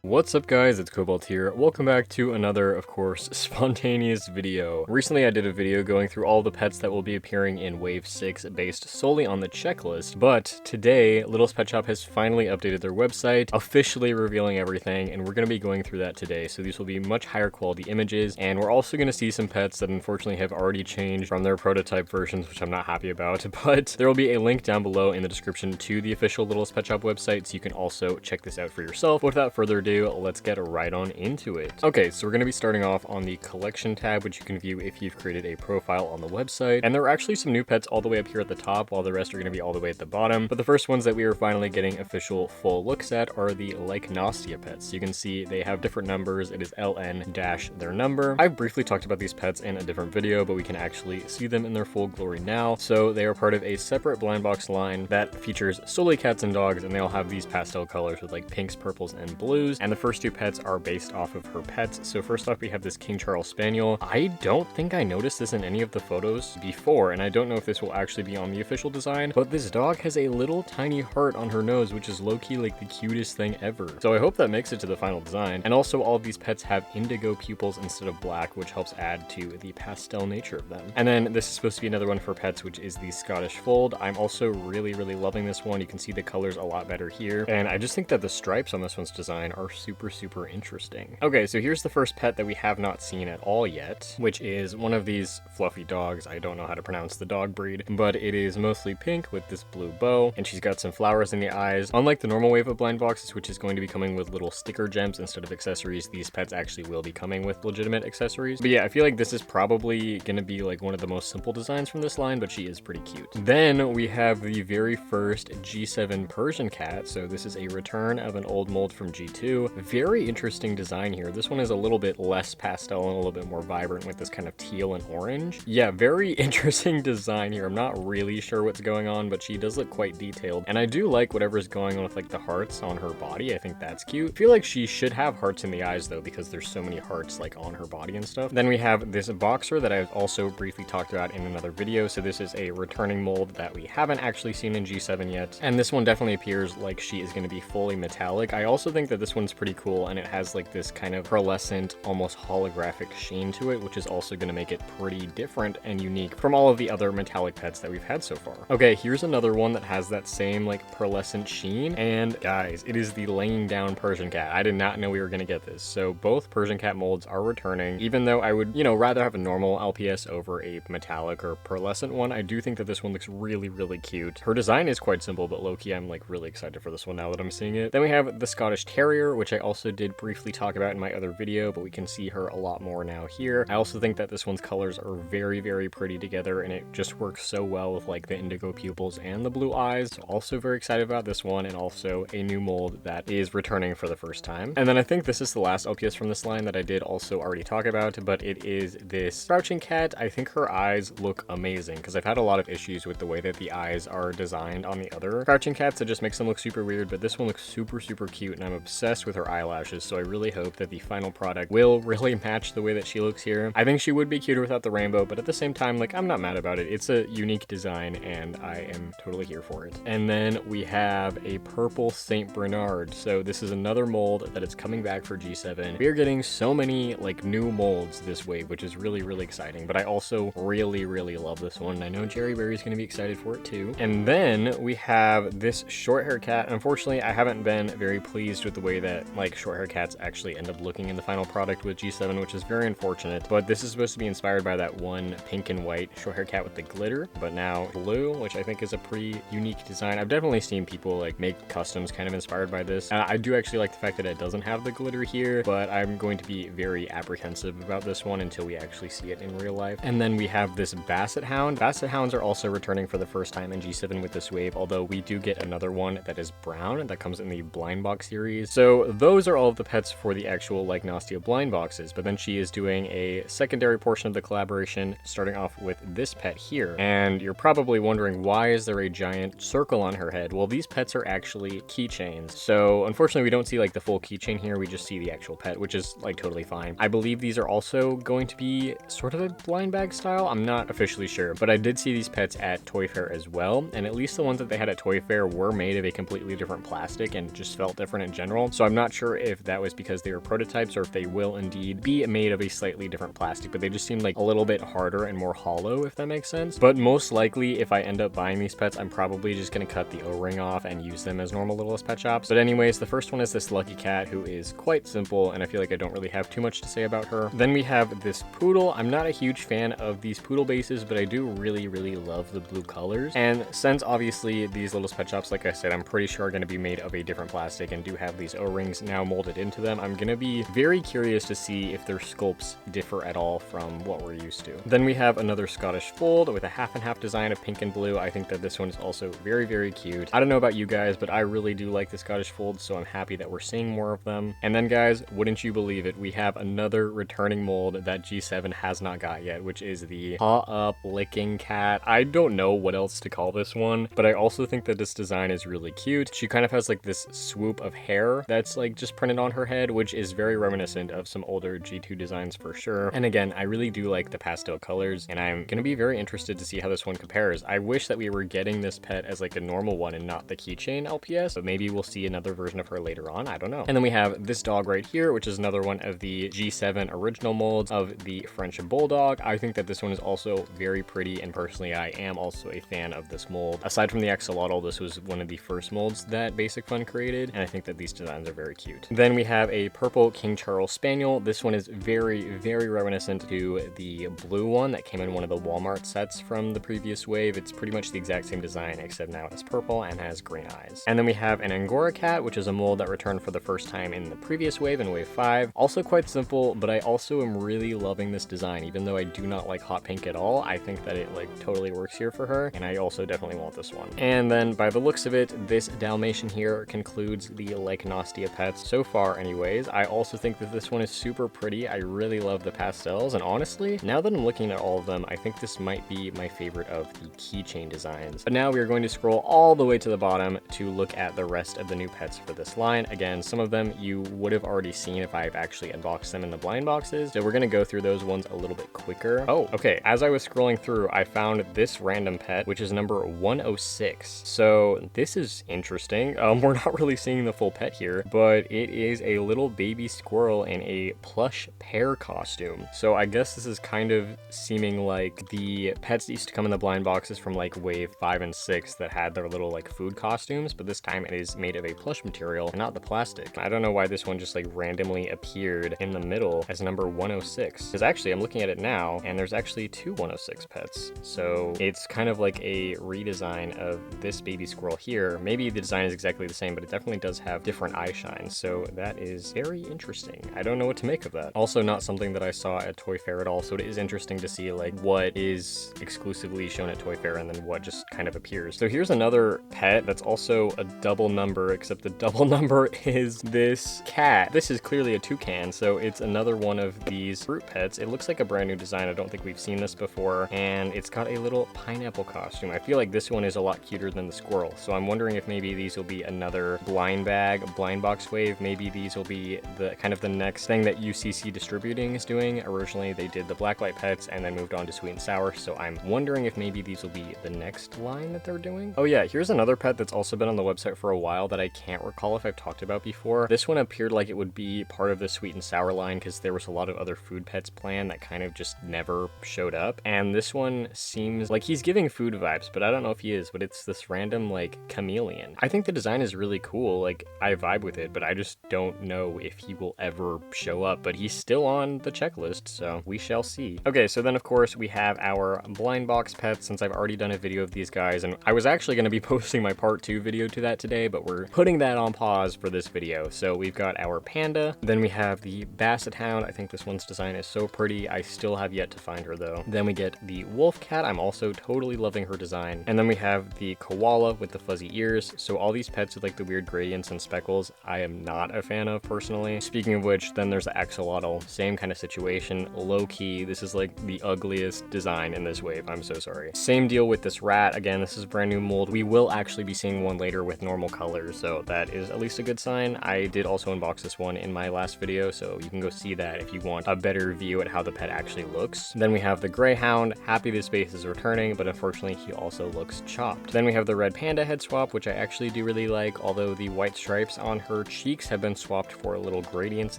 What's up guys, it's Cobalt here. Welcome back to another, of course, spontaneous video. Recently I did a video going through all the pets that will be appearing in Wave 6 based solely on the checklist, but today Littlest Pet Shop has finally updated their website, officially revealing everything, and we're going to be going through that today. So these will be much higher quality images, and we're also going to see some pets that unfortunately have already changed from their prototype versions, which I'm not happy about, but there will be a link down below in the description to the official Littlest Pet Shop website, so you can also check this out for yourself. But without further ado, let's get right on into it. Okay, so we're going to be starting off on the collection tab, which you can view if you've created a profile on the website. And there are actually some new pets all the way up here at the top, while the rest are going to be all the way at the bottom. But the first ones that we are finally getting official full looks at are the Lenosia pets. You can see they have different numbers. It is LN dash their number. I've briefly talked about these pets in a different video, but we can actually see them in their full glory now. So they are part of a separate blind box line that features solely cats and dogs, and they all have these pastel colors with like pinks, purples, and blues. And the first two pets are based off of her pets. So first off, we have this King Charles Spaniel. I don't think I noticed this in any of the photos before, and I don't know if this will actually be on the official design, but this dog has a little tiny heart on her nose, which is low-key like the cutest thing ever. So I hope that makes it to the final design. And also all of these pets have indigo pupils instead of black, which helps add to the pastel nature of them. And then this is supposed to be another one for pets, which is the Scottish Fold. I'm also really loving this one. You can see the colors a lot better here, and I just think that the stripes on this one's design are super interesting. Okay, so here's the first pet that we have not seen at all yet, which is one of these fluffy dogs. I don't know how to pronounce the dog breed, but it is mostly pink with this blue bow, and she's got some flowers in the eyes. Unlike the normal wave of blind boxes, which is going to be coming with little sticker gems instead of accessories, these pets actually will be coming with legitimate accessories. But yeah, I feel like this is probably gonna be like one of the most simple designs from this line, but she is pretty cute. Then we have the very first G7 Persian cat. So this is a return of an old mold from G2. Very interesting design here. This one is a little bit less pastel and a little bit more vibrant with this kind of teal and orange. Yeah, very interesting design here. I'm not really sure what's going on, but she does look quite detailed. And I do like whatever's going on with like the hearts on her body. I think that's cute. I feel like she should have hearts in the eyes though, because there's so many hearts like on her body and stuff. Then we have this boxer that I've also briefly talked about in another video. So this is a returning mold that we haven't actually seen in G7 yet. And this one definitely appears like she is going to be fully metallic. I also think that this one's pretty cool, and it has like this kind of pearlescent, almost holographic sheen to it, which is also going to make it pretty different and unique from all of the other metallic pets that we've had so far. Okay, here's another one that has that same like pearlescent sheen, and guys, it is the laying down Persian cat. I did not know we were going to get this. So both Persian cat molds are returning, even though I would, rather have a normal LPS over a metallic or pearlescent one. I do think that this one looks really cute. Her design is quite simple, but low-key I'm like really excited for this one now that I'm seeing it. Then we have the Scottish Terrier, which I also did briefly talk about in my other video, but we can see her a lot more now here. I also think that this one's colors are very pretty together, and it just works so well with like the indigo pupils and the blue eyes. So also very excited about this one, and also a new mold that is returning for the first time. And then I think this is the last LPS from this line that I did also already talk about, but it is this crouching cat. I think her eyes look amazing, because I've had a lot of issues with the way that the eyes are designed on the other crouching cats. It just makes them look super weird, but this one looks super cute, and I'm obsessed with her eyelashes, so I really hope that the final product will really match the way that she looks here. I think she would be cuter without the rainbow, but at the same time, like, I'm not mad about it. It's a unique design, and I am totally here for it. And then we have a purple Saint Bernard. So this is another mold that is coming back for G7. We are getting so many like new molds this wave, which is really exciting, but I also really love this one. I know Jerry Berry's going to be excited for it too. And then we have this short hair cat. Unfortunately, I haven't been very pleased with the way that like short hair cats actually end up looking in the final product with G7, which is very unfortunate. But this is supposed to be inspired by that one pink and white short hair cat with the glitter, but now blue, which I think is a pretty unique design. I've definitely seen people like make customs kind of inspired by this. I do actually like the fact that it doesn't have the glitter here, but I'm going to be very apprehensive about this one until we actually see it in real life. And then we have this Basset Hound. Basset Hounds are also returning for the first time in G7 with this wave, although we do get another one that is brown that comes in the blind box series. So those are all of the pets for the actual Lenosia blind boxes, but then she is doing a secondary portion of the collaboration, starting off with this pet here. And you're probably wondering, why is there a giant circle on her head? Well, these pets are actually keychains. So unfortunately, we don't see like the full keychain here. We just see the actual pet, which is like totally fine. I believe these are also going to be sort of a blind bag style. I'm not officially sure, but I did see these pets at Toy Fair as well. And at least the ones that they had at Toy Fair were made of a completely different plastic and just felt different in general. So I'm not sure if that was because they were prototypes or if they will indeed be made of a slightly different plastic, but they just seem like a little bit harder and more hollow, if that makes sense. But most likely, if I end up buying these pets, I'm probably just gonna cut the O-ring off and use them as normal Littlest Pet Shops. But anyways, the first one is this Lucky Cat, who is quite simple, and I feel like I don't really have too much to say about her. Then we have this Poodle. I'm not a huge fan of these Poodle bases, but I do really love the blue colors. And since obviously these Littlest Pet Shops, like I said, I'm pretty sure are gonna be made of a different plastic and do have these O-rings now molded into them, I'm gonna be very curious to see if their sculpts differ at all from what we're used to. Then we have another Scottish Fold with a half and half design of pink and blue. I think that this one is also very cute. I don't know about you guys, but I really do like the Scottish Fold, so I'm happy that we're seeing more of them. And then guys, wouldn't you believe it, we have another returning mold that G7 has not got yet, which is the Paw Up Licking Cat. I don't know what else to call this one, but I also think that this design is really cute. She kind of has like this swoop of hair that's like just printed on her head, which is very reminiscent of some older G2 designs for sure. And again, I really do like the pastel colors, and I'm gonna be very interested to see how this one compares. I wish that we were getting this pet as like a normal one and not the Keychain LPS, but maybe we'll see another version of her later on, I don't know. And then we have this dog right here, which is another one of the G7 original molds of the French Bulldog. I think that this one is also very pretty, and personally I am also a fan of this mold. Aside from the axolotl, this was one of the first molds that Basic Fun created, and I think that these designs are very cute. Then we have a purple King Charles Spaniel. This one is very reminiscent to the blue one that came in one of the Walmart sets from the previous wave. It's pretty much the exact same design, except now it's purple and has green eyes. And then we have an Angora cat, which is a mold that returned for the first time in the previous wave, in wave 5. Also quite simple, but I also am really loving this design. Even though I do not like hot pink at all, I think that it like totally works here for her, and I also definitely want this one. And then by the looks of it, this Dalmatian here concludes the Lenosia pets so far anyways. I also think that this one is super pretty. I really love the pastels, and honestly, now that I'm looking at all of them, I think this might be my favorite of the Keychain designs. But now we are going to scroll all the way to the bottom to look at the rest of the new pets for this line. Again, some of them you would have already seen if I've actually unboxed them in the blind boxes, so we're gonna go through those ones a little bit quicker. Oh, okay, as I was scrolling through, I found this random pet, which is number 106. So this is interesting. We're not really seeing the full pet here, but it is a little baby squirrel in a plush pear costume. So I guess this is kind of seeming like the pets that used to come in the blind boxes from like wave 5 and 6 that had their little like food costumes, but this time it is made of a plush material and not the plastic. I don't know why this one just like randomly appeared in the middle as number 106. Because actually I'm looking at it now, and there's actually two 106 pets. So it's kind of like a redesign of this baby squirrel here. Maybe the design is exactly the same, but it definitely does have different eye shines. So that is very interesting. I don't know what to make of that. Also not something that I saw at Toy Fair at all. So it is interesting to see like what is exclusively shown at Toy Fair and then what just kind of appears. So here's another pet that's also a double number, except the double number is this cat. This is clearly a toucan, so it's another one of these fruit pets. It looks like a brand new design. I don't think we've seen this before, and it's got a little pineapple costume. I feel like this one is a lot cuter than the squirrel, so I'm wondering if maybe these will be another blind box wave. Maybe these will be the kind of the next thing that UCC Distributing is doing. Originally they did the blacklight pets and then moved on to sweet and sour, so I'm wondering if maybe these will be the next line that they're doing. Oh yeah, here's another pet that's also been on the website for a while that I can't recall if I've talked about before. This one appeared like it would be part of the sweet and sour line because there was a lot of other food pets planned that kind of just never showed up, and this one seems like he's giving food vibes, but I don't know if he is. But it's this random like chameleon. I think the design is really cool, like I vibe with it, but I just don't know if he will ever show up. But he's still on the checklist, so we shall see. Okay, so then of course we have our blind box pets, since I've already done a video of these guys, and I was actually going to be posting my part 2 video to that today, but we're putting that on pause for this video. So we've got our panda, then we have the basset hound. I think this one's design is so pretty. I still have yet to find her though. Then we get the wolf cat. I'm also totally loving her design. And then we have the koala with the fuzzy ears. So all these pets with like the weird gradients and speckles, I am not a fan of personally. Speaking of which, then there's the axolotl, same kind of situation, low key. This is like the ugliest design in this wave. I'm so sorry. Same deal with this rat. Again, this is a brand new mold. We will actually be seeing one later with normal colors, so that is at least a good sign. I did also unbox this one in my last video, so you can go see that if you want a better view at how the pet actually looks. Then we have the greyhound. Happy this base is returning, but unfortunately he also looks chopped. Then we have the red panda head swap, which I actually do really like, although the white stripes on her cheeks have been swapped for little gradients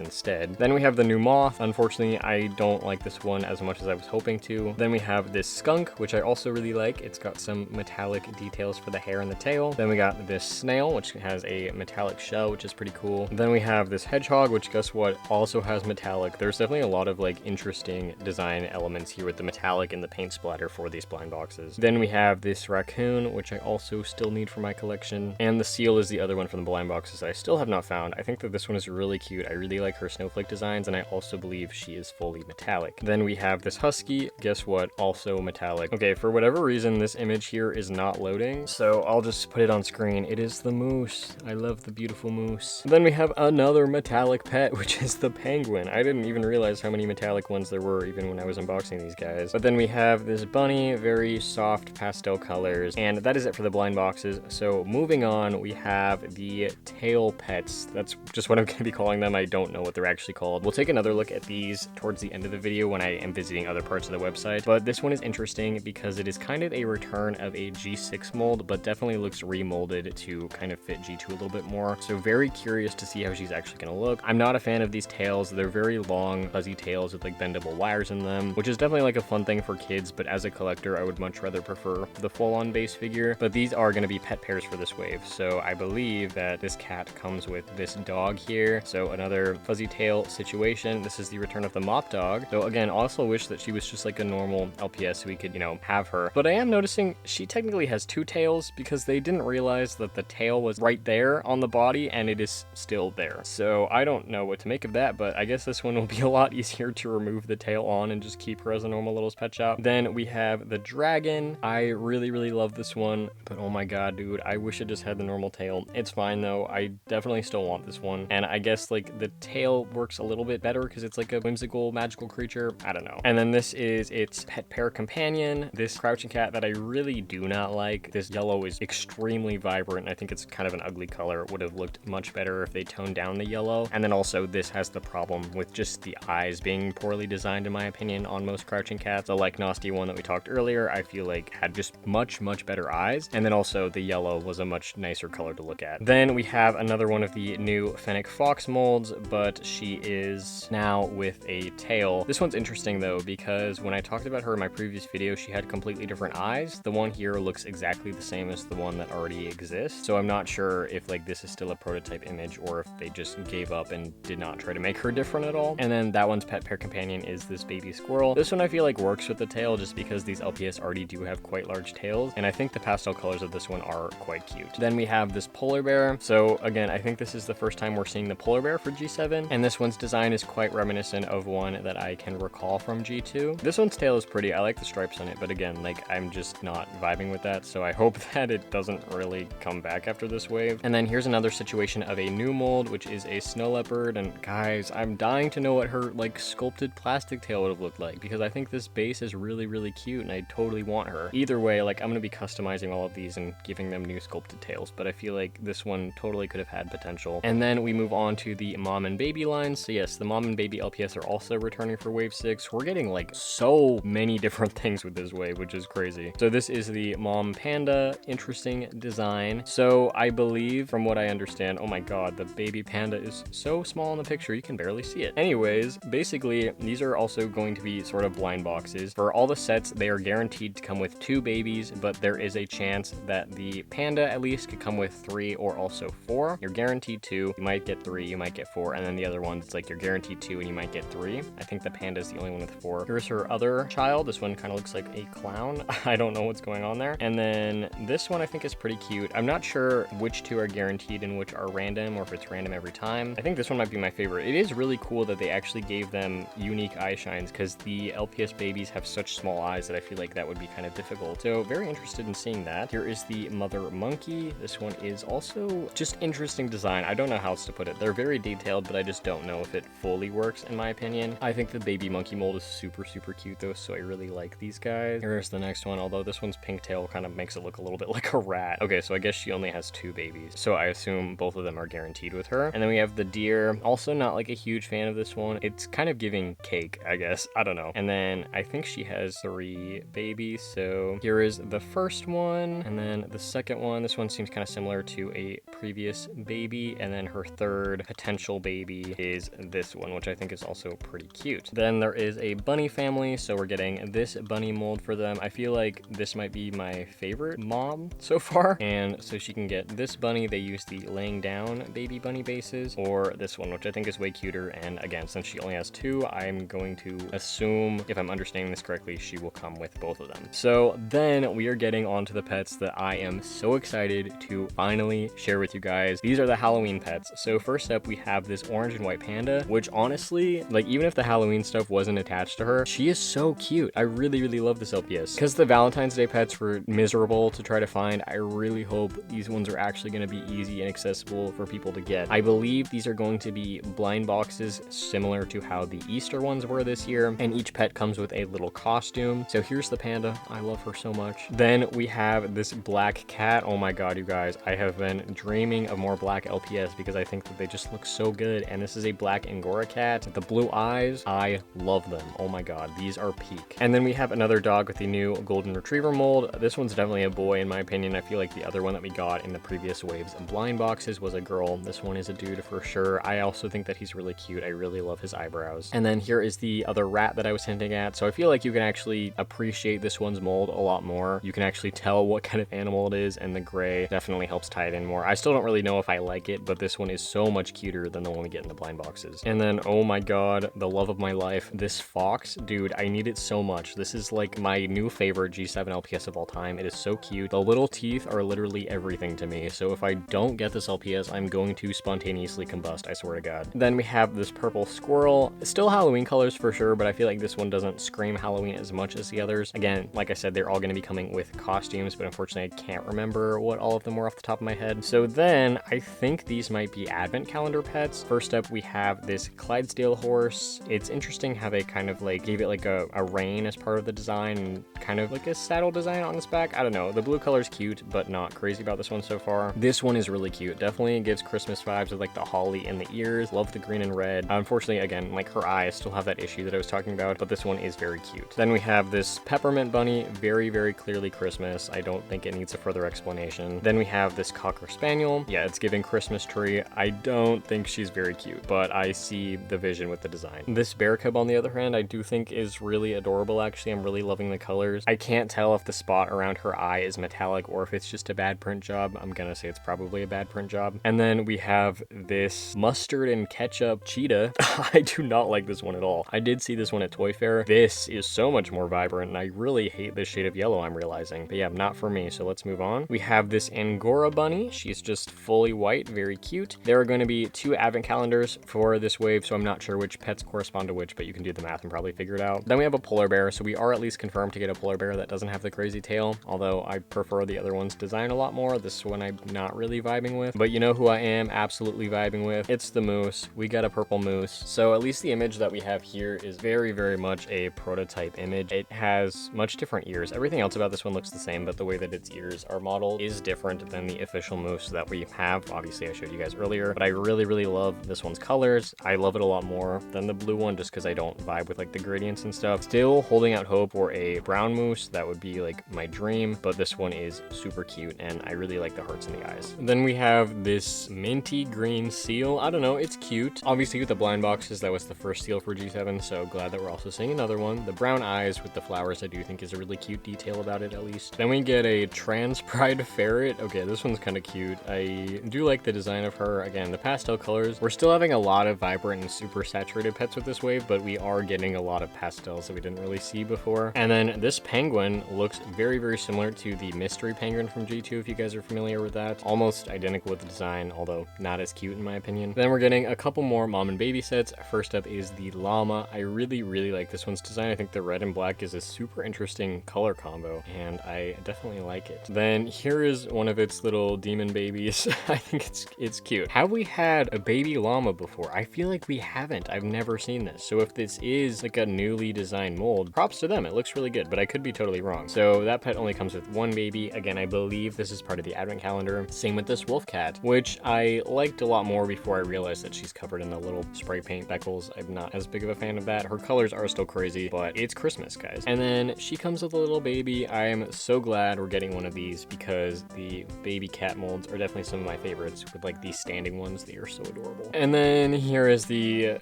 instead. Then we have the new moth. Unfortunately, I don't like this one as much as I was hoping to. Then we have this skunk, which I also really like. It's got some metallic details for the hair and the tail. Then we got this snail, which has a metallic shell, which is pretty cool. Then we have this hedgehog, which guess what, also has metallic. There's definitely a lot of like interesting design elements here with the metallic and the paint splatter for these blind boxes. Then we have this raccoon, which I also still need for my collection. And the seal is the other one from the blind boxes I still have not found. I think that this one is really cute. I really like her snowflake designs, and I also believe she is fully metallic. Then we have this husky, guess what, also metallic. Okay, for whatever reason, this image here is not loading, so I'll just put it on screen. It is the moose. I love the beautiful moose. Then we have another metallic pet, which is the penguin. I didn't even realize how many metallic ones there were even when I was unboxing these guys. But then we have this bunny, very soft pastel colors, and that is it for the blind boxes. So moving on, we have the tail pets. That's just what I'm going to be calling them. I don't know what they're actually called. We'll take another look at these towards the end of the video when I am visiting other parts of the website. But this one is interesting because it is kind of a return of a G6 mold, but definitely looks remolded to kind of fit G2 a little bit more. So very curious to see how she's actually going to look. I'm not a fan of these tails. They're very long, fuzzy tails with like bendable wires in them, which is definitely like a fun thing for kids, but as a collector, I would much rather prefer the full-on base figure. But these are going to be pet pairs for this wave. So I believe that this cat comes with this dog here. So another fuzzy tail situation. This is the return of the mop dog. So again, also wish that she was just like a normal LPS so we could, you know, have her. But I am noticing she technically has two tails because they didn't realize that the tail was right there on the body and it is still there. So I don't know what to make of that, but I guess this one will be a lot easier to remove the tail on and just keep her as a normal little pet shop. Then we have the dragon. I really love this one, but oh my god, dude, I wish it just had the normal tail. It's fine though. I definitely still want this one. And I guess like the tail works a little bit better because it's like a whimsical magical creature. I don't know. And then this is its pet pair companion, this crouching cat that I really do not like. This yellow is extremely vibrant. I think it's kind of an ugly color. It would have looked much better if they toned down the yellow. And then also this has the problem with just the eyes being poorly designed in my opinion on most crouching cats. The Lenosia one that we talked earlier, I feel like had just much better eyes. And then also the yellow was a much nicer color to look at. Then we have another one of the new Fennec Fox molds, but she is now with a tail. This one's interesting though, because when I talked about her in my previous video, she had completely different eyes. The one here looks exactly the same as the one that already exists. So I'm not sure if like this is still a prototype image or if they just gave up and did not try to make her different at all. And then that one's pet pair companion is this baby squirrel. This one I feel like works with the tail just because these LPS already do have quite large tails, and I think the pastel colors of this one are quite cute. Then we have this polar bear. So again, I think this is the first time we're seeing the polar bear for G7, and this one's design is quite reminiscent of one that I can recall from G2. This one's tail is pretty. I like the stripes on it, but again, like I'm just not vibing with that, so I hope that it doesn't really come back after this wave. And then here's another situation of a new mold, which is a snow leopard, and guys, I'm dying to know what her like sculpted plastic tail would have looked like, because I think this base is really cute and I totally want her. Either way, like I'm gonna be customizing all of these and giving them new sculpted tails, but I feel like this one totally could have had potential. And then we move on to the mom and baby lines. So yes, the mom and baby LPS are also returning for wave 6. We're getting like so many different things with this wave, which is crazy. So this is the mom panda. Interesting design. So I believe from what I understand, oh my god, the baby panda is so small in the picture you can barely see it. Anyways, basically these are also going to be sort of blind boxes. For all the sets, they are guaranteed to come with 2 babies, but there is a chance that the panda at least could come with 3 or also 4. You're guaranteed 2, you might get 3, you might get 4, and then the other ones, it's like you're guaranteed 2 and you might get 3. I think the panda is the only one with 4. Here's her other child. This one kind of looks like a clown. I don't know what's going on there. And then this one I think is pretty cute. I'm not sure which 2 are guaranteed and which are random, or if it's random every time. I think this one might be my favorite. It is really cool that they actually gave them unique eye shines, because the LPS babies have such small eyes that I feel like that would be kind of difficult. So very interested in seeing that. Here is the mother monkey. This one is also just interesting design. I don't know how else to put it. They're very detailed, but I just don't know if it fully works in my opinion. I think the baby monkey mold is super cute though, so I really like these guys. Here's the next one, although this one's pink tail kind of makes it look a little bit like a rat. Okay, so I guess she only has 2 babies, so I assume both of them are guaranteed with her. And then we have the deer. Also not like a huge fan of this one. It's kind of giving cake, I guess. I don't know. And then I think she has 3 babies, so here is the first one, and then the second one. This one seems kind of similar to a previous baby. baby, and then her third potential baby is this one, which I think is also pretty cute. Then there is a bunny family, so we're getting this bunny mold for them. I feel like this might be my favorite mom so far, and so she can get this bunny. They use the laying down baby bunny bases, or this one, which I think is way cuter, and again, since she only has two, I'm going to assume, if I'm understanding this correctly, she will come with both of them. So then we are getting onto the pets that I am so excited to finally share with you guys. These are the Halloween pets. So first up, we have this orange and white panda, which honestly, like, even if the Halloween stuff wasn't attached to her, she is so cute. I really, really love this LPS. Because the Valentine's Day pets were miserable to try to find, I really hope these ones are actually going to be easy and accessible for people to get. I believe these are going to be blind boxes similar to how the Easter ones were this year, and each pet comes with a little costume. So here's the panda. I love her so much. Then we have this black cat. Oh my god, you guys, I have been dreaming of more black LPS because I think that they just look so good. And this is a black Angora cat with the blue eyes. I love them. Oh my god, these are peak. And then we have another dog with the new golden retriever mold. This one's definitely a boy in my opinion. I feel like the other one that we got in the previous waves of blind boxes was a girl. This one is a dude for sure. I also think that he's really cute. I really love his eyebrows. And then here is the other rat that I was hinting at. So I feel like you can actually appreciate this one's mold a lot more. You can actually tell what kind of animal it is, and the gray definitely helps tie it in more. I still don't really know if I like it, but this one is so much cuter than the one we get in the blind boxes. And then, oh my god, the love of my life, this fox, dude, I need it so much. This is like my new favorite G7 LPS of all time. It is so cute. The little teeth are literally everything to me. So if I don't get this LPS, I'm going to spontaneously combust, I swear to god. Then we have this purple squirrel. Still Halloween colors for sure, but I feel like this one doesn't scream Halloween as much as the others. Again, like I said, they're all going to be coming with costumes, but unfortunately I can't remember what all of them were off the top of my head. So then I think these might be advent calendar pets. First up, we have this Clydesdale horse. It's interesting how they kind of like gave it like a rein as part of the design and kind of like a saddle design on its back. I don't know. The blue color is cute, but not crazy about this one so far. This one is really cute. Definitely gives Christmas vibes with like the holly in the ears. Love the green and red. Unfortunately, again, like her eyes still have that issue that I was talking about, but this one is very cute. Then we have this peppermint bunny. Very, very clearly Christmas. I don't think it needs a further explanation. Then we have this cocker spaniel. Yeah, it's giving Christmas tree. I don't think she's very cute, but I see the vision with the design. This bear cub, on the other hand, I do think is really adorable, actually. I'm really loving the colors. I can't tell if the spot around her eye is metallic or if it's just a bad print job. I'm gonna say it's probably a bad print job. And then we have this mustard and ketchup cheetah. I do not like this one at all. I did see this one at Toy Fair. This is so much more vibrant, and I really hate this shade of yellow, I'm realizing. But yeah, not for me, so let's move on. We have this Angora bunny. She's just fully white, very cute. There are going to be 2 advent calendars for this wave, so I'm not sure which pets correspond to which, but you can do the math and probably figure it out. Then we have a polar bear, so we are at least confirmed to get a polar bear that doesn't have the crazy tail, although I prefer the other one's design a lot more. This one I'm not really vibing with, but you know who I am absolutely vibing with? It's the moose. We got a purple moose. So at least the image that we have here is very, very much a prototype image. It has much different ears. Everything else about this one looks the same, but the way that its ears are modeled is different than the official moose that we have. Obviously, I showed you guys earlier, but I really, really love this one's colors. I love it a lot more than the blue one just because I don't vibe with like the gradients and stuff. Still holding out hope for a brown moose. That would be like my dream, but this one is super cute and I really like the hearts in the eyes. Then we have this minty green seal. I don't know, it's cute. Obviously with the blind boxes, that was the first seal for G7, so glad that we're also seeing another one. The brown eyes with the flowers I do think is a really cute detail about it, at least. Then we get a trans pride ferret. Okay, this one's kind of cute. I do like the design of her. Again, the pastel colors. We're still having a lot of vibrant and super saturated pets with this wave, but we are getting a lot of pastels that we didn't really see before. And then this penguin looks very, very similar to the mystery penguin from G2, if you guys are familiar with that. Almost identical with the design, although not as cute in my opinion. Then we're getting a couple more mom and baby sets. First up is the llama. I really, really like this one's design. I think the red and black is a super interesting color combo, and I definitely like it. Then here is one of its little demon babies. I think it's cute. Have we had a baby llama before? I feel like we haven't. I've never seen this. So if this is like a newly designed mold, props to them. It looks really good, but I could be totally wrong. So that pet only comes with 1 baby. Again, I believe this is part of the advent calendar. Same with this wolf cat, which I liked a lot more before I realized that she's covered in the little spray paint speckles. I'm not as big of a fan of that. Her colors are still crazy, but it's Christmas, guys. And then she comes with a little baby. I am so glad we're getting one of these because the baby cat molds are definitely some of my favorites with like these standing ones. They are so adorable. And then here is the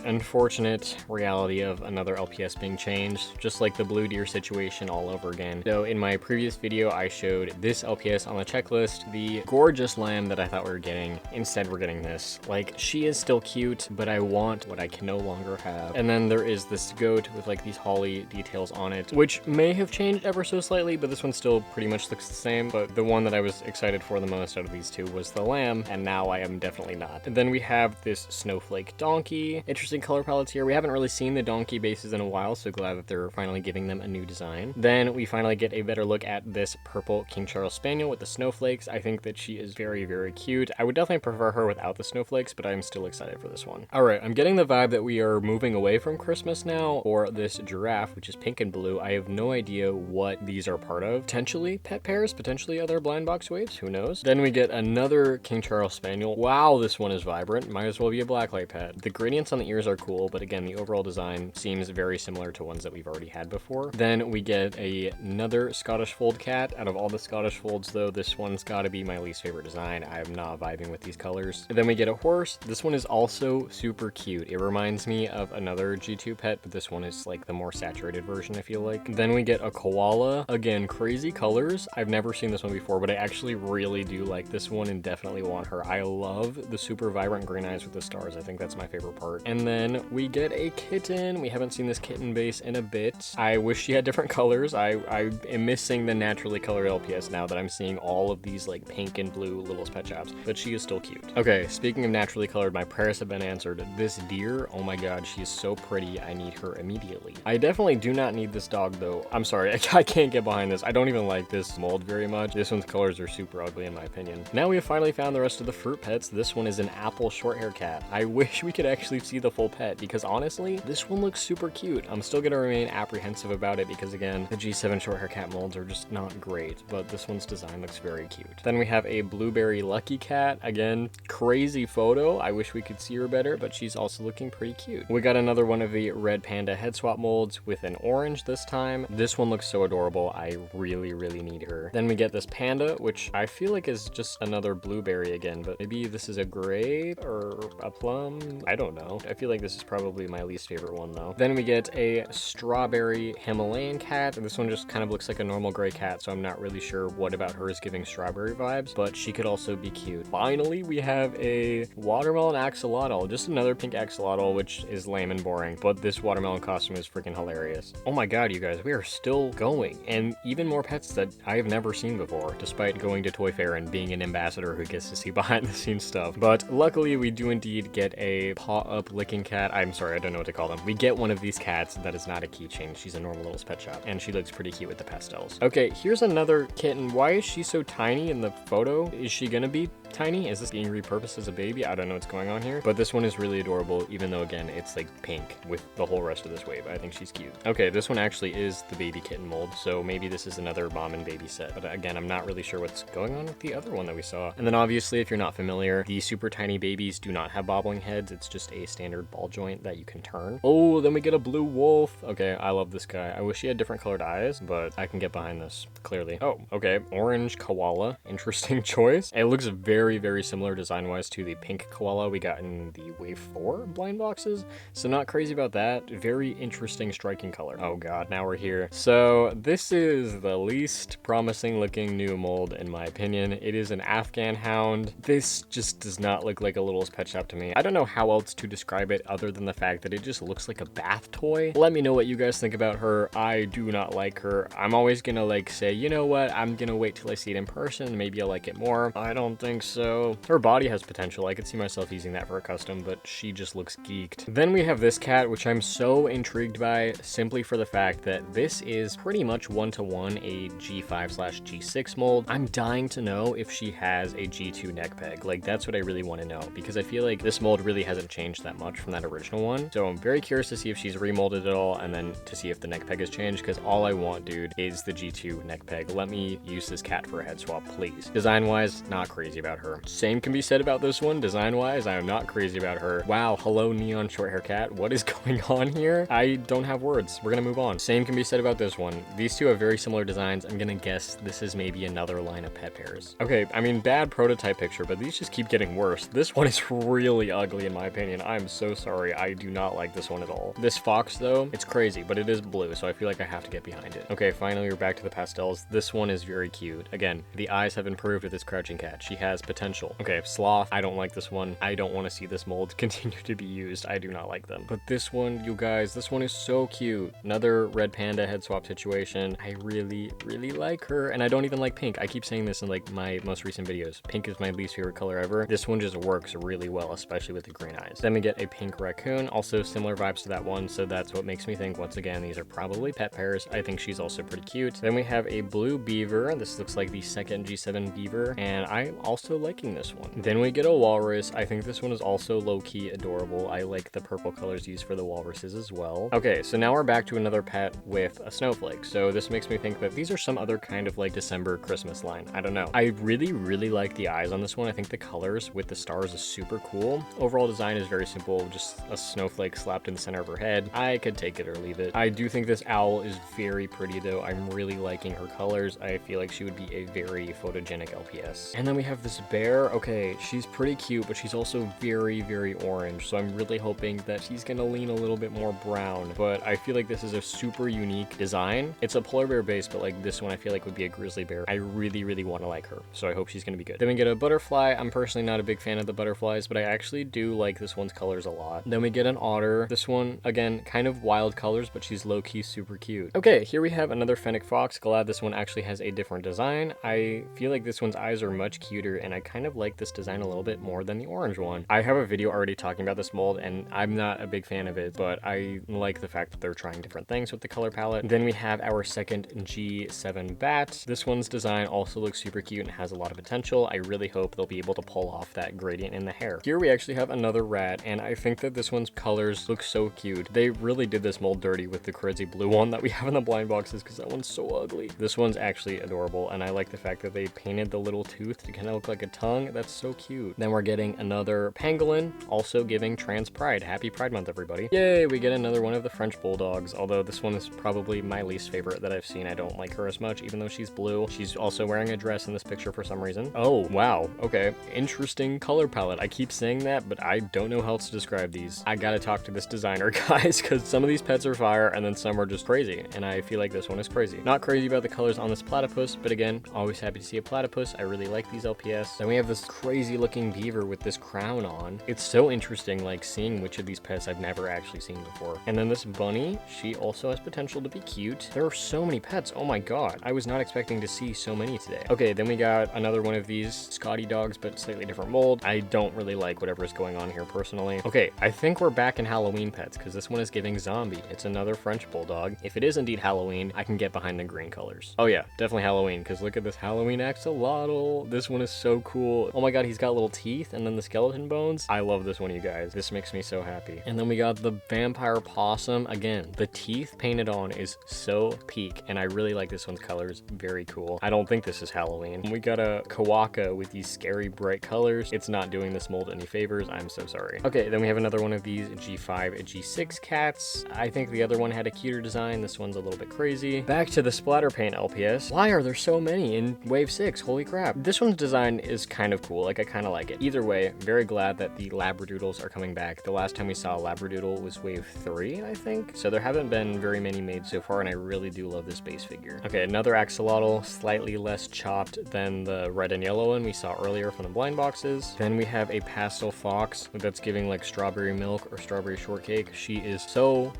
unfortunate reality of another LPS being changed, just like the blue deer situation all over again. So in my previous video, I showed this LPS on the checklist, the gorgeous lamb that I thought we were getting. Instead, we're getting this. Like, she is still cute, but I want what I can no longer have. And then there is this goat with like these holly details on it, which may have changed ever so slightly, but this one still pretty much looks the same. But the one that I was excited for the most out of these two was the lamb, and now I am definitely not. And then we have this snowflake donkey. Interesting color palettes here. We haven't really seen the donkey bases in a while, so glad that they're finally giving them a new design. Then we finally get a better look at this purple King Charles Spaniel with the snowflakes. I think that she is very, very cute. I would definitely prefer her without the snowflakes, but I'm still excited for this one. All right, I'm getting the vibe that we are moving away from Christmas now, or this giraffe, which is pink and blue. I have no idea what these are part of. Potentially pet pairs, potentially other blind box waves, who knows? Then we get another King Charles Spaniel. Wow, this one is vibrant. Might as well be a blacklight pet. The gradients on the ears are cool, but again, the overall design seems very similar to ones that we've already had before. Then we get another Scottish fold cat. Out of all the Scottish folds though, this one's gotta be my least favorite design. I'm not vibing with these colors. And then we get a horse. This one is also super cute. It reminds me of another G2 pet, but this one is like the more saturated version, I feel like. Then we get a koala. Again, crazy colors. I've never seen this one before, but I actually really do like this one and definitely want her. I love the super vibrant green eyes with the stars. I think that's my favorite part. And then we get a kitten. We haven't seen this kitten base in a bit. I wish she had different colors. I am missing the naturally colored LPS now that I'm seeing all of these like pink and blue Littlest Pet Shops, but she is still cute. Okay, speaking of naturally colored, my prayers have been answered. This deer, oh my god, she is so pretty. I need her immediately. I definitely do not need this dog though. I'm sorry, I can't get behind this. I don't even like this mold very much. This one's colors are super ugly in my opinion. Now we have finally found the rest of the fruit pets. This one is an apple short hair cat. I wish we could actually see the full pet because honestly, this one looks super cute. I'm still gonna remain apprehensive about it because again, the G7 short hair cat molds are just not great, but this one's design looks very cute. Then we have a blueberry lucky cat. Again, crazy photo. I wish we could see her better, but she's also looking pretty cute. We got another one of the red panda head swap molds with an orange this time. This one looks so adorable. I really, really need her. Then we get this panda, which I feel like is just another blueberry again, but maybe this is a grape or a plum. I don't know. I feel like this is probably my least favorite one though. Then we get a strawberry Himalayan cat. This one just kind of looks like a normal gray cat, so I'm not really sure what about her is giving strawberry vibes, but she could also be cute. Finally, we have a watermelon axolotl, just another pink axolotl, which is lame and boring, but this watermelon costume is freaking hilarious. Oh my god, you guys, we are still going, and even more pets that I have never seen before, despite going to Toy Fair and being an ambassador who gets to see behind the scenes stuff. But luckily, we do indeed get a paw-up licking cat. I'm sorry, I don't know what to call them. We get one of these cats that is not a keychain. She's a normal Littlest Pet Shop, and she looks pretty cute with the pastels. Okay, here's another kitten. Why is she so tiny in the photo? Is she gonna be tiny? Is this being repurposed as a baby? I don't know what's going on here, but this one is really adorable, even though again, it's like pink with the whole rest of this wave. I think she's cute. Okay, this one actually is the baby kitten mold, so maybe this is another mom and baby set, but again, I'm not really sure what's going on with the other one that we saw. And then obviously, if you're not familiar, the super tiny babies do not have bobbling heads. It's just a standard ball joint that you can turn. Oh, then we get a blue wolf. Okay, I love this guy. I wish he had different colored eyes, but I can get behind this, clearly. Oh, okay, orange koala. Interesting choice. It looks very, very similar design-wise to the pink koala we got in the Wave 4 blind boxes, so not crazy about that. Very interesting striking color. Oh god, now we're here. So this is the least promising looking new mold in my opinion. It is an Afghan hound. This just does not look like a Littlest Pet Shop to me. I don't know how else to describe it other than the fact that it just looks like a bath toy. Let me know what you guys think about her. I do not like her. I'm always gonna like say, you know what, I'm gonna wait till I see it in person, maybe I'll like it more. I don't think so. Her body has potential. I could see myself using that for a custom, but she just looks geeked. Then we have this cat, which I'm so intrigued by simply for the fact that this is pretty much one-to-one a G5/G6 mold. I'm dying to know if she has a G2 neck peg. Like, that's what I really want to know, because I feel like this mold really hasn't changed that much from that original one. So I'm very curious to see if she's remolded at all, and then to see if the neck peg has changed, because all I want, dude, is the G2 neck peg. Let me use this cat for a head swap, please. Design-wise, not crazy about her. Same can be said about this one. Design-wise, I am not crazy about her. Wow, hello, neon short hair cat. What is going on here? I don't have words. We're gonna move on. Same can be said about this one. These two have very similar designs. I'm gonna guess this is maybe another line of pet pairs. Okay, I mean, bad prototype picture, but these just keep getting worse. This one is really ugly in my opinion. I'm so sorry. I do not like this one at all. This fox though, it's crazy, but it is blue, so I feel like I have to get behind it. Okay, finally we're back to the pastels. This one is very cute. Again, the eyes have improved with this crouching cat. She has potential. Okay, sloth, I don't like this one. I don't want to see this mold continue to be used. I do not like them. But this one, you guys, this one is so cute. Another red panda head swap situation. I really like her, and I don't even like pink. I keep saying this in like my most recent videos. Pink is my least favorite color ever. This one just works really well, especially with the green eyes. Then we get a pink raccoon, also similar vibes to that one, so that's what makes me think, once again, these are probably pet pairs. I think she's also pretty cute. Then we have a blue beaver. This looks like the second G7 beaver, and I'm also liking this one. Then we get a walrus. I think this one is also low-key adorable. I like the purple colors used for the walruses as well. Okay, so now we're back to another pet with a snowflake. So this makes me think that these are some other kind of like December Christmas line. I don't know. I really like the eyes on this one. I think the colors with the stars is super cool. Overall design is very simple, just a snowflake slapped in the center of her head. I could take it or leave it. I do think this owl is very pretty though. I'm really liking her colors. I feel like she would be a very photogenic LPS. And then we have this bear. Okay, she's pretty cute, but she's also very orange. So I'm really hoping that she's gonna lean a little bit more brown. But I feel like this is a super unique design. It's a polar bear base, but like this one I feel like would be a grizzly bear. I really want to like her. So I hope she's gonna be good. Then we get a butterfly. I'm personally not a big fan of the butterflies, but I actually do like this one's colors a lot. Then we get an otter. This one, again, kind of wild colors, but she's low-key super cute. Okay, here we have another fennec fox. Glad this one actually has a different design. I feel like this one's eyes are much cuter, and I kind of like this design a little bit more than the orange one. I have a video already talking about this mold, and I'm not a big fan of it, but I like the fact that they're trying different things with the color palette. Then we have our second G7 bat. This one's design also looks super cute and has a lot of potential. I really hope they'll be able to pull off that gradient in the hair. Here we actually have another rat, and I think that this one's colors look so cute. They really did this mold dirty with the crazy blue one that we have in the blind boxes, because that one's so ugly. This one's actually adorable, and I like the fact that they painted the little tooth to kind of look like a tongue. That's so cute. Then we're getting another pangolin, also giving trans pride. Happy Pride Month, everybody. Yay, we get another one of the French bulldogs, although this one is probably my least favorite that I've seen. I don't like her as much, even though she's blue. She's also wearing a dress in this picture for some reason. Oh, wow. Okay. Interesting color palette. I keep saying that, but I don't know how else to describe these. I gotta talk to this designer, guys, because some of these pets are fire, and then some are just crazy, and I feel like this one is crazy. Not crazy about the colors on this platypus, but again, always happy to see a platypus. I really like these LPS. Then we have this crazy looking beaver with this crown on. It's so interesting, like, seeing which of these pets I've never actually seen before. And then this bunny, she also has potential to be cute. There are so many pets. Oh my god. I was not expecting to see so many today. Okay, then we got another one of these Scotty dogs, but slightly different mold. I don't really like whatever is going on here personally. Okay, I think we're back in Halloween pets, because this one is giving zombie. It's another French bulldog. If it is indeed Halloween, I can get behind the green colors. Oh yeah, definitely Halloween, because look at this Halloween axolotl. This one is so cool. Oh my god, he's got little teeth and then the skeleton bones. I love this one, you guys. This makes me so happy. And then we got the vampire possum. Again, the teeth painted on is so peak, and I really like this one's colors. Very cool. I don't think this is Halloween. We got a kawaka with these scary bright colors. It's not doing this mold any favors. I'm so sorry. Okay, then we have another one of these G5, G6 cats. I think the other one had a cuter design. This one's a little bit crazy. Back to the splatter paint LPS. Why are there so many in wave 6? Holy crap. This one's design is kind of cool. Like, I kind of like it. Either way, very glad that the labradoodles are coming back. The last time we saw a labradoodle was wave 3, I think. So there haven't been very many made so far, and I really do love this base figure. Okay, another axolotl, slightly less chopped than the red and yellow one we saw earlier from the blind boxes. Then we have a pastel fox that's giving like strawberry milk or strawberry shortcake. She is so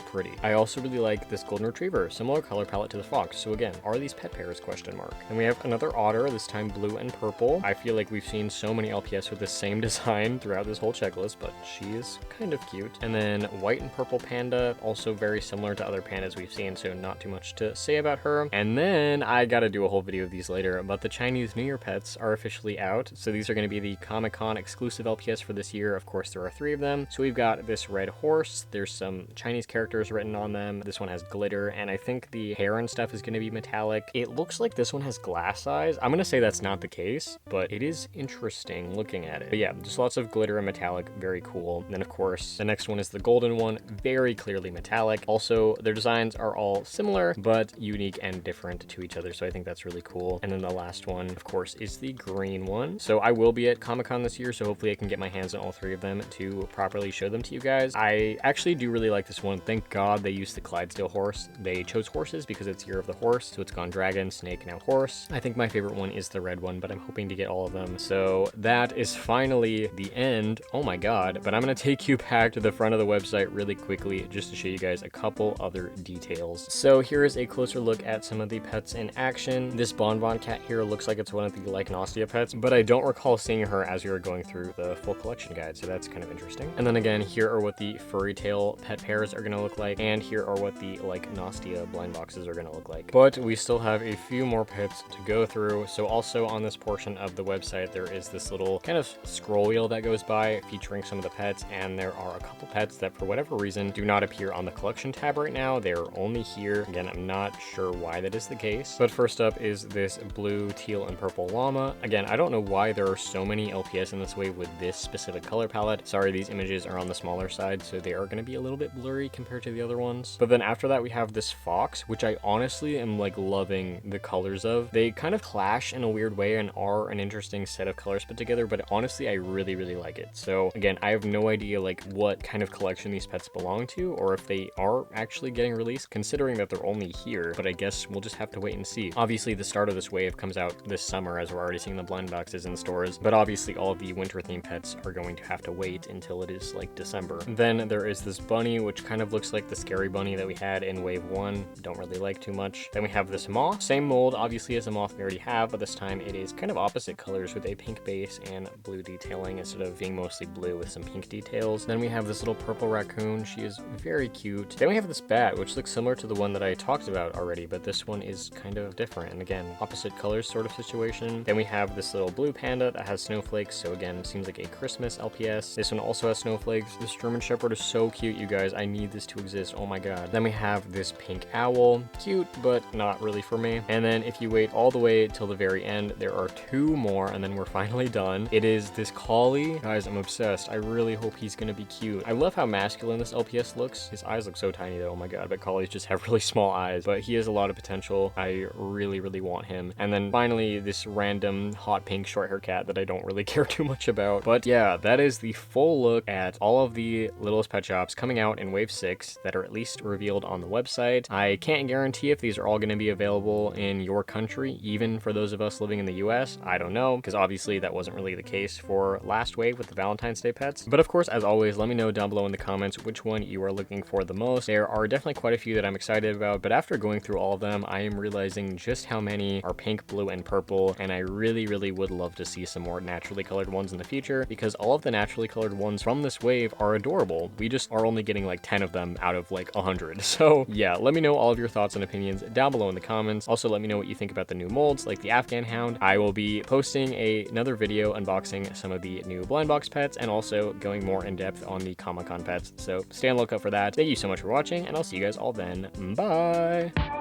pretty. I also really like this golden retriever, similar color palette to the fox. So again, are these pet pairs, question mark. And we have another otter, this time blue and purple. I feel like we've seen so many LPS with the same design throughout this whole checklist, but she is kind of cute. And then white and purple panda, also very similar to other pandas we've seen, so not too much to say about her. And then I gotta do a whole video of these later, but the Chinese New Year pets are officially out. So these are gonna be the Comic-Con exclusive LPS for this year. Of course, there are 3 of them. So we've got this red horse. There's some Chinese characters written on them. This one has glitter, and I think the hair and stuff is gonna be metallic. It looks like this one has glass eyes. I'm gonna say that's not the case, but it is interesting looking at it. But yeah, just lots of glitter and metallic, very cool. And then of course, the next one is the golden one, very clearly metallic. Also, their designs are all similar, but unique and different to each other, so I think that's really cool. And then the last one, of course, is the green one. one. So I will be at Comic-Con this year, so hopefully I can get my hands on all 3 of them to properly show them to you guys. I actually do really like this one. Thank God they used the Clydesdale horse. They chose horses because it's Year of the Horse, so it's gone dragon, snake, now horse. I think my favorite one is the red one, but I'm hoping to get all of them. So that is finally the end. Oh my God. But I'm going to take you back to the front of the website really quickly just to show you guys a couple other details. So here is a closer look at some of the pets in action. This Bonbon cat here looks like it's one of the Lenosia pets, but I don't recall seeing her as we were going through the full collection guide, so that's kind of interesting. And then again, here are what the Furry tail pet pairs are going to look like, and here are what the Lenosia blind boxes are going to look like. But we still have a few more pets to go through. So also on this portion of the website, there is this little kind of scroll wheel that goes by featuring some of the pets, and there are a couple pets that for whatever reason do not appear on the collection tab right now. They're only here. Again, I'm not sure why that is the case. But first up is this blue, teal, and purple llama. Again, I don't know why there are so many LPS in this wave with this specific color palette. Sorry, these images are on the smaller side, so they are going to be a little bit blurry compared to the other ones. But then after that, we have this fox, which I honestly am like loving the colors of. They kind of clash in a weird way and are an interesting set of colors put together, but honestly, I really, really like it. So again, I have no idea like what kind of collection these pets belong to, or if they are actually getting released, considering that they're only here, but I guess we'll just have to wait and see. Obviously, the start of this wave comes out this summer, as we're already seeing the blind boxes in the stores, but obviously all of the winter themed pets are going to have to wait until it is like December. Then there is this bunny, which kind of looks like the scary bunny that we had in wave 1. Don't really like too much. Then we have this moth, same mold obviously as a moth we already have, but this time it is kind of opposite colors with a pink base and blue detailing instead of being mostly blue with some pink details. Then we have this little purple raccoon. She is very cute. Then we have this bat, which looks similar to the one that I talked about already, but this one is kind of different, and again, opposite colors sort of situation. Then we have this little blue panda that has snowflakes, so again, seems like a Christmas LPS. This one also has snowflakes. This German Shepherd is so cute, you guys. I need this to exist. Oh my God. Then we have this pink owl. Cute, but not really for me. And then if you wait all the way till the very end, there are 2 more, and then we're finally done. It is this collie. Guys, I'm obsessed. I really hope he's gonna be cute. I love how masculine this LPS looks. His eyes look so tiny though. Oh my God, but collies just have really small eyes, but he has a lot of potential. I really, really want him. And then finally, this random hot pink short hair cat that I don't really care too much about. But yeah, that is the full look at all of the Littlest Pet Shops coming out in Wave 6 that are at least revealed on the website. I can't guarantee if these are all going to be available in your country, even for those of us living in the US. I don't know, because obviously that wasn't really the case for last wave with the Valentine's Day pets. But of course, as always, let me know down below in the comments which one you are looking for the most. There are definitely quite a few that I'm excited about, but after going through all of them, I am realizing just how many are pink, blue, and purple, and I really, really would love to see some more naturally colored ones in the future, because all of the naturally colored ones from this wave are adorable. We just are only getting like 10 of them out of like 100. So yeah, let me know all of your thoughts and opinions down below in the comments. Also, let me know what you think about the new molds, like the Afghan Hound. I will be posting another video unboxing some of the new blind box pets and also going more in depth on the Comic-Con pets. So stay on the lookout for that. Thank you so much for watching, and I'll see you guys all then. Bye!